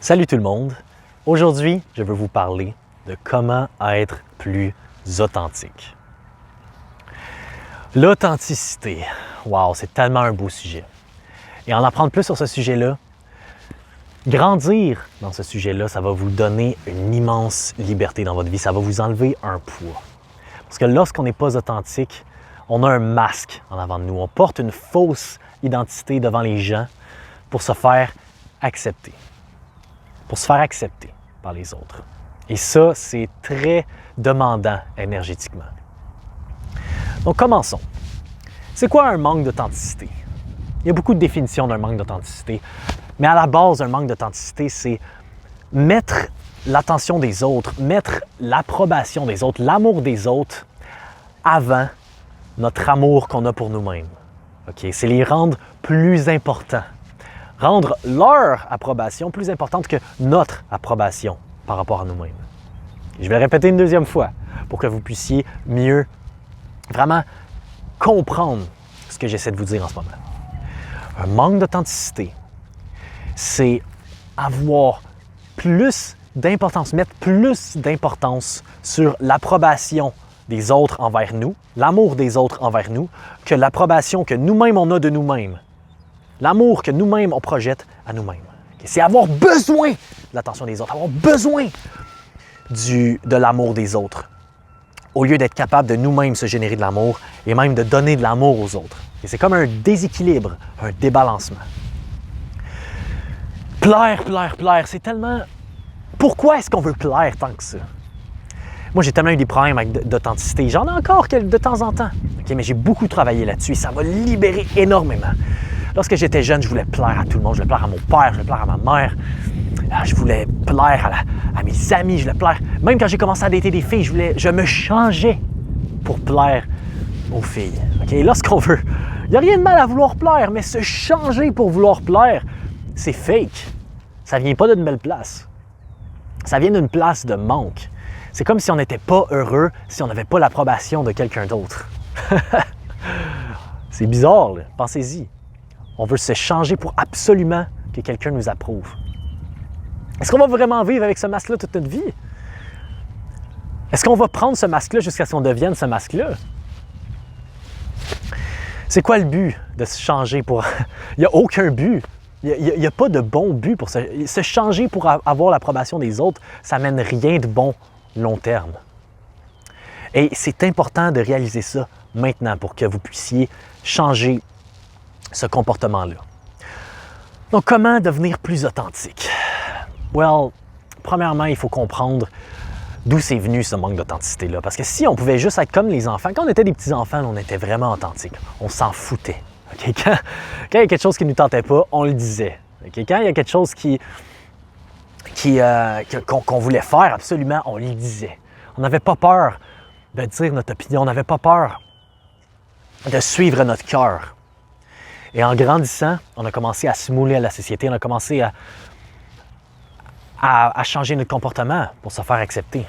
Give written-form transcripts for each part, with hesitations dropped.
Salut tout le monde! Aujourd'hui, je veux vous parler de comment être plus authentique. L'authenticité, wow, c'est tellement un beau sujet. Et en apprendre plus sur ce sujet-là, grandir dans ce sujet-là, ça va vous donner une immense liberté dans votre vie, ça va vous enlever un poids. Parce que lorsqu'on n'est pas authentique, on a un masque en avant de nous, on porte une fausse identité devant les gens pour se faire accepter. Pour se faire accepter par les autres. Et ça, c'est très demandant énergétiquement. Donc, commençons. C'est quoi un manque d'authenticité? Il y a beaucoup de définitions d'un manque d'authenticité, mais à la base, un manque d'authenticité, c'est mettre l'attention des autres, mettre l'approbation des autres, l'amour des autres avant notre amour qu'on a pour nous-mêmes. Okay? C'est les rendre plus importants. Rendre leur approbation plus importante que notre approbation par rapport à nous-mêmes. Je vais le répéter une deuxième fois pour que vous puissiez mieux vraiment comprendre ce que j'essaie de vous dire en ce moment. Un manque d'authenticité, c'est avoir plus d'importance, mettre plus d'importance sur l'approbation des autres envers nous, l'amour des autres envers nous, que l'approbation que nous-mêmes on a de nous-mêmes. L'amour que nous-mêmes, on projette à nous-mêmes. Okay? C'est avoir besoin de l'attention des autres, avoir besoin de l'amour des autres, au lieu d'être capable de nous-mêmes se générer de l'amour et même de donner de l'amour aux autres. Okay? C'est comme un déséquilibre, un débalancement. Plaire, c'est tellement... Pourquoi est-ce qu'on veut plaire tant que ça? Moi, j'ai tellement eu des problèmes d'authenticité. J'en ai encore de temps en temps. Okay? Mais j'ai beaucoup travaillé là-dessus et ça m'a libéré énormément. Lorsque j'étais jeune, je voulais plaire à tout le monde. Je voulais plaire à mon père, je voulais plaire à ma mère. Je voulais plaire à mes amis, je voulais plaire. Même quand j'ai commencé à dater des filles, je me changeais pour plaire aux filles. Okay? Lorsqu'on veut, il n'y a rien de mal à vouloir plaire, mais se changer pour vouloir plaire, c'est fake. Ça ne vient pas d'une belle place. Ça vient d'une place de manque. C'est comme si on n'était pas heureux si on n'avait pas l'approbation de quelqu'un d'autre. C'est bizarre, là. Pensez-y. On veut se changer pour absolument que quelqu'un nous approuve. Est-ce qu'on va vraiment vivre avec ce masque-là toute notre vie? Est-ce qu'on va prendre ce masque-là jusqu'à ce qu'on devienne ce masque-là? C'est quoi le but de se changer pour... Il n'y a aucun but. Il n'y a pas de bon but pour se changer pour avoir l'approbation des autres. Ça mène rien de bon long terme. Et c'est important de réaliser ça maintenant pour que vous puissiez changer ce comportement-là. Donc, comment devenir plus authentique? Well, premièrement, il faut comprendre d'où c'est venu ce manque d'authenticité-là. Parce que si on pouvait juste être comme les enfants, quand on était des petits-enfants, on était vraiment authentiques. On s'en foutait. Okay? Quand il y a quelque chose qui ne nous tentait pas, on le disait. Okay? Quand il y a quelque chose qu'on voulait faire absolument, on le disait. On n'avait pas peur de dire notre opinion. On n'avait pas peur de suivre notre cœur. Et en grandissant, on a commencé à se mouler à la société, on a commencé à changer notre comportement pour se faire accepter.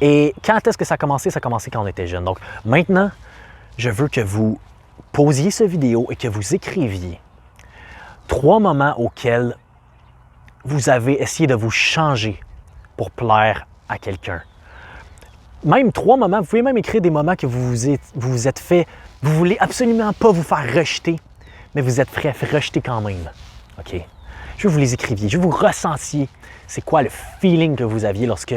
Et quand est-ce que ça a commencé? Ça a commencé quand on était jeune. Donc maintenant, je veux que vous posiez cette vidéo et que vous écriviez 3 moments auxquels vous avez essayé de vous changer pour plaire à quelqu'un. Même 3 moments, vous pouvez même écrire des moments que vous vous êtes fait, vous voulez absolument pas vous faire rejeter, mais vous êtes prêt à faire rejeter quand même. OK? Je veux que vous les écriviez, je veux que vous ressentiez c'est quoi le feeling que vous aviez lorsque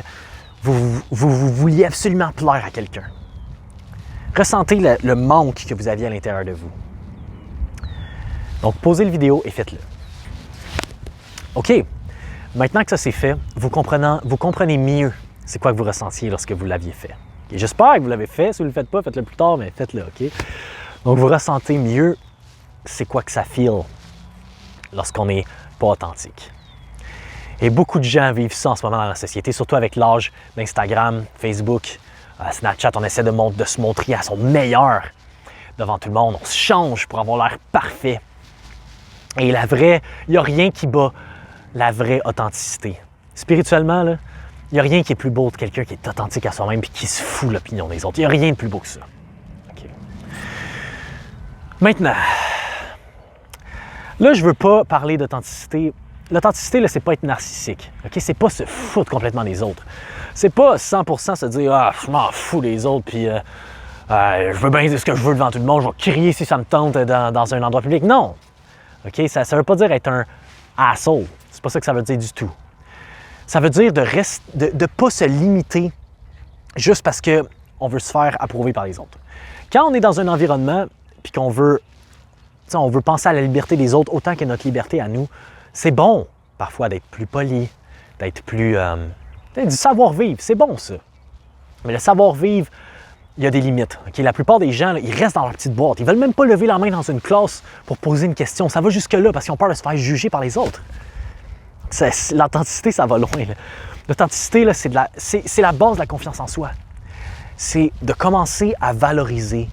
vous vouliez absolument plaire à quelqu'un. Ressentez le manque que vous aviez à l'intérieur de vous. Donc, posez la vidéo et faites-le. OK. Maintenant que ça c'est fait, vous comprenez mieux c'est quoi que vous ressentiez lorsque vous l'aviez fait. Et j'espère que vous l'avez fait. Si vous ne le faites pas, faites-le plus tard, mais faites-le, OK? Donc, vous ressentez mieux c'est quoi que ça feel lorsqu'on n'est pas authentique. Et beaucoup de gens vivent ça en ce moment dans la société, surtout avec l'âge d'Instagram, Facebook, Snapchat. On essaie de se montrer à son meilleur devant tout le monde. On se change pour avoir l'air parfait. Et il n'y a rien qui bat la vraie authenticité. Spirituellement, là, il n'y a rien qui est plus beau que quelqu'un qui est authentique à soi-même et qui se fout de l'opinion des autres. Il n'y a rien de plus beau que ça. Okay. Maintenant, là, je ne veux pas parler d'authenticité l'authenticité, c'est pas être narcissique. Okay? C'est pas se foutre complètement des autres. C'est pas 100% se dire « Ah, je m'en fous des autres, puis je veux bien dire ce que je veux devant tout le monde, je vais crier si ça me tente dans un endroit public. » Non! Okay? Ça veut pas dire être un asshole. C'est pas ça que ça veut dire du tout. Ça veut dire de ne pas se limiter juste parce qu'on veut se faire approuver par les autres. Quand on est dans un environnement puis qu'on veut, on veut penser à la liberté des autres autant que notre liberté à nous, c'est bon parfois d'être plus poli, d'être plus... du savoir-vivre, c'est bon ça. Mais le savoir-vivre, il y a des limites. Okay? La plupart des gens, là, ils restent dans leur petite boîte. Ils ne veulent même pas lever la main dans une classe pour poser une question. Ça va jusque-là parce qu'ils ont peur de se faire juger par les autres. L'authenticité, ça va loin. L'authenticité, c'est la base de la confiance en soi. C'est de commencer à valoriser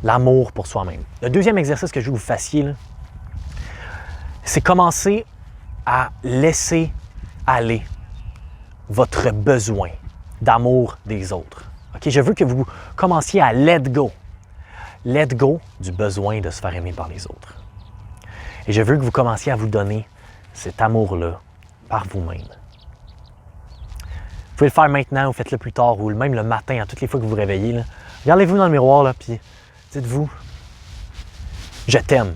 l'amour pour soi-même. Le deuxième exercice que je veux que vous fassiez, c'est commencer à laisser aller votre besoin d'amour des autres. Okay? Je veux que vous commenciez à let go. Let go du besoin de se faire aimer par les autres. Et je veux que vous commenciez à vous donner cet amour-là par vous-même. Vous pouvez le faire maintenant ou faites-le plus tard ou même le matin, à toutes les fois que vous vous réveillez. Là. Regardez-vous dans le miroir, là, puis dites-vous « Je t'aime ».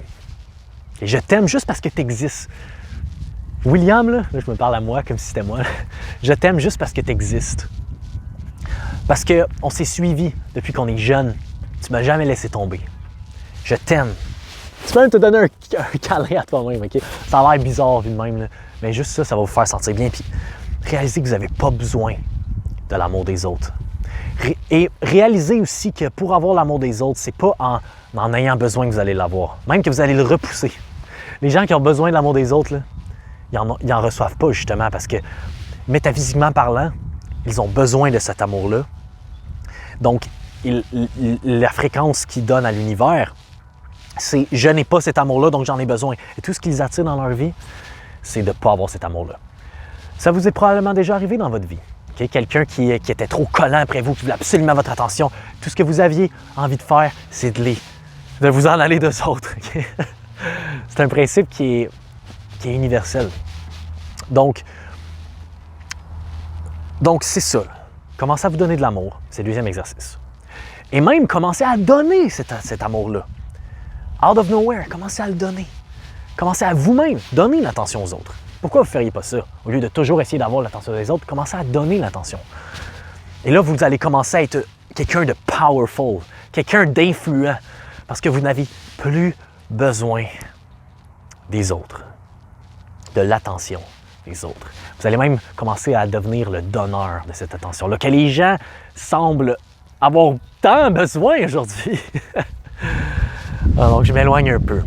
Et je t'aime juste parce que tu existes. William, là, je me parle à moi comme si c'était moi. Là. Je t'aime juste parce que tu existes. Parce qu'on s'est suivis depuis qu'on est jeune. Tu m'as jamais laissé tomber. Je t'aime. Tu peux même te donner un câlin à toi-même, OK? Ça a l'air bizarre vu de même, là. Mais juste ça, ça va vous faire sentir bien. Puis réalisez que vous n'avez pas besoin de l'amour des autres. Et réalisez aussi que pour avoir l'amour des autres, c'est pas en ayant besoin que vous allez l'avoir. Même que vous allez le repousser. Les gens qui ont besoin de l'amour des autres, là, ils en reçoivent pas justement parce que métaphysiquement parlant, ils ont besoin de cet amour-là. Donc, la fréquence qu'ils donnent à l'univers, c'est « je n'ai pas cet amour-là, donc j'en ai besoin ». Et tout ce qu'ils attirent dans leur vie, c'est de ne pas avoir cet amour-là. Ça vous est probablement déjà arrivé dans votre vie. Okay? Quelqu'un qui était trop collant après vous, qui voulait absolument votre attention. Tout ce que vous aviez envie de faire, c'est de vous en aller d'eux autres. Okay? C'est un principe qui est universel. Donc c'est ça. Commencez à vous donner de l'amour. C'est le deuxième exercice. Et même, commencez à donner cet amour-là. Out of nowhere, commencez à le donner. Commencez à vous-même donner l'attention aux autres. Pourquoi vous ne feriez pas ça? Au lieu de toujours essayer d'avoir l'attention des autres, commencez à donner l'attention. Et là, vous allez commencer à être quelqu'un de powerful, quelqu'un d'influent, parce que vous n'avez plus besoin des autres, de l'attention des autres. Vous allez même commencer à devenir le donneur de cette attention-là, que les gens semblent avoir tant besoin aujourd'hui. Donc, je m'éloigne un peu.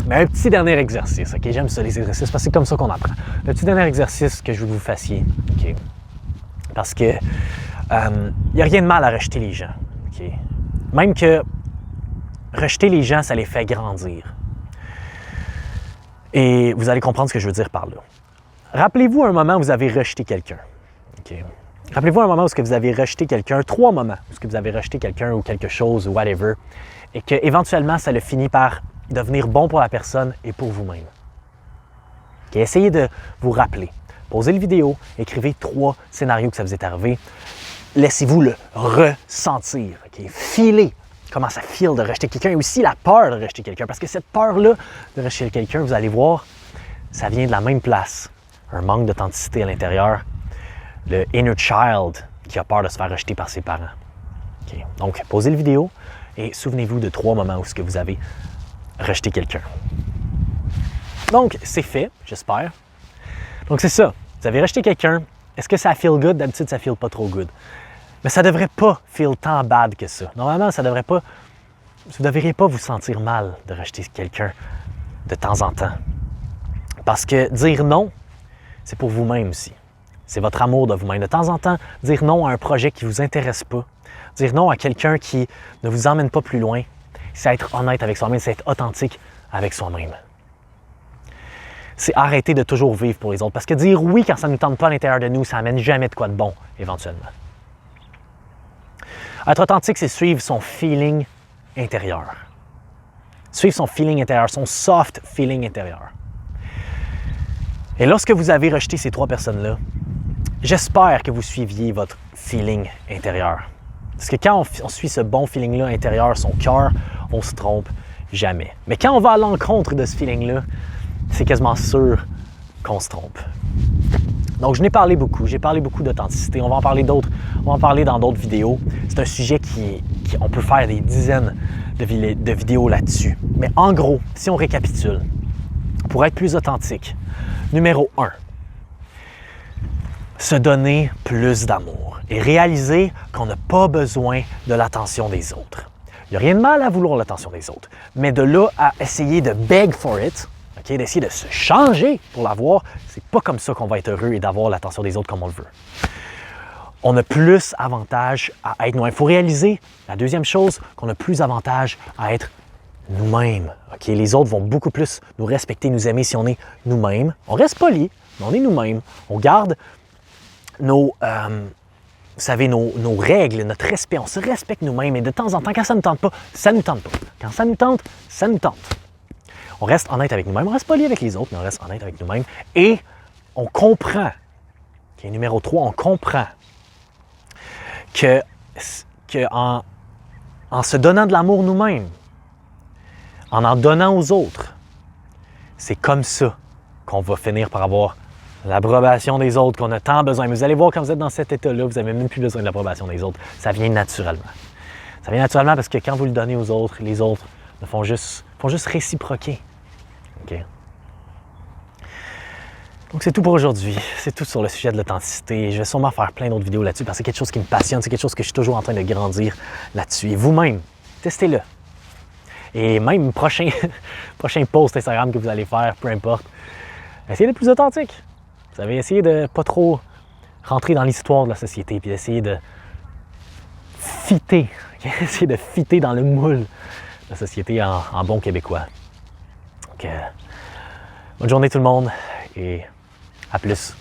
Mais un petit dernier exercice, OK? J'aime ça, les exercices, parce que c'est comme ça qu'on apprend. Le petit dernier exercice que je veux que vous fassiez, OK? Parce que n'y a rien de mal à rejeter les gens, OK? Même que rejeter les gens, ça les fait grandir. Et vous allez comprendre ce que je veux dire par là. Rappelez-vous un moment où vous avez rejeté quelqu'un, OK? Rappelez-vous un moment où vous avez rejeté quelqu'un, 3 moments où vous avez rejeté quelqu'un ou quelque chose ou whatever, et qu'éventuellement, ça a fini par devenir bon pour la personne et pour vous-même. Okay? Essayez de vous rappeler. Posez le vidéo, écrivez 3 scénarios que ça vous est arrivé. Laissez-vous le ressentir. Okay? Feelez comment ça feel de rejeter quelqu'un et aussi la peur de rejeter quelqu'un. Parce que cette peur-là de rejeter quelqu'un, vous allez voir, ça vient de la même place. Un manque d'authenticité à l'intérieur. Le inner child qui a peur de se faire rejeter par ses parents. Okay? Donc, posez le vidéo et souvenez-vous de 3 moments où vous avez rejeté quelqu'un. Donc, c'est fait, j'espère. Donc, c'est ça. Vous avez rejeté quelqu'un. Est-ce que ça feel good? D'habitude, ça feel pas trop good. Mais ça devrait pas feel tant bad que ça. Normalement, ça devrait pas... Vous ne devriez pas vous sentir mal de rejeter quelqu'un de temps en temps. Parce que dire non, c'est pour vous-même aussi. C'est votre amour de vous-même. De temps en temps, dire non à un projet qui ne vous intéresse pas, dire non à quelqu'un qui ne vous emmène pas plus loin, c'est être honnête avec soi-même, c'est être authentique avec soi-même. C'est arrêter de toujours vivre pour les autres. Parce que dire oui quand ça ne nous tente pas à l'intérieur de nous, ça n'amène jamais de quoi de bon, éventuellement. Être authentique, c'est suivre son feeling intérieur. Suivre son feeling intérieur, son soft feeling intérieur. Et lorsque vous avez rejeté ces 3 personnes-là, j'espère que vous suiviez votre feeling intérieur. Parce que quand on suit ce bon feeling-là intérieur, son cœur, on se trompe jamais. Mais quand on va à l'encontre de ce feeling-là, c'est quasiment sûr qu'on se trompe. Donc, j'ai parlé beaucoup d'authenticité. On va en parler d'autres, on va en parler dans d'autres vidéos. C'est un sujet on peut faire des dizaines de vidéos là-dessus. Mais en gros, si on récapitule, pour être plus authentique, numéro 1, se donner plus d'amour et réaliser qu'on n'a pas besoin de l'attention des autres. Il n'y a rien de mal à vouloir l'attention des autres, mais de là à essayer de beg for it, okay, d'essayer de se changer pour l'avoir, c'est pas comme ça qu'on va être heureux et d'avoir l'attention des autres comme on le veut. On a plus avantage à être nous-mêmes. Il faut réaliser, la deuxième chose, qu'on a plus avantage à être nous-mêmes. Okay? Les autres vont beaucoup plus nous respecter, nous aimer si on est nous-mêmes. On reste poli, mais on est nous-mêmes. On garde nos règles, notre respect. On se respecte nous-mêmes et de temps en temps, quand ça ne nous tente pas, ça ne nous tente pas. Quand ça nous tente, ça nous tente. On reste honnête avec nous-mêmes. On reste poli avec les autres, mais on reste honnête avec nous-mêmes. Et on comprend, okay, numéro 3, on comprend que en se donnant de l'amour nous-mêmes, en donnant aux autres, c'est comme ça qu'on va finir par avoir l'approbation des autres qu'on a tant besoin. Mais vous allez voir, quand vous êtes dans cet état-là, vous n'avez même plus besoin de l'approbation des autres. Ça vient naturellement. Ça vient naturellement parce que quand vous le donnez aux autres, les autres font juste réciproquer. Okay? Donc, c'est tout pour aujourd'hui. C'est tout sur le sujet de l'authenticité. Je vais sûrement faire plein d'autres vidéos là-dessus parce que c'est quelque chose qui me passionne. C'est quelque chose que je suis toujours en train de grandir là-dessus. Et vous-même, testez-le. Et même prochain post Instagram que vous allez faire, peu importe, essayez d'être plus authentique. Vous savez, essayez de ne pas trop rentrer dans l'histoire de la société puis d'essayer de fitter, essayer de fitter dans le moule de la société en bon québécois. Donc, bonne journée tout le monde et à plus.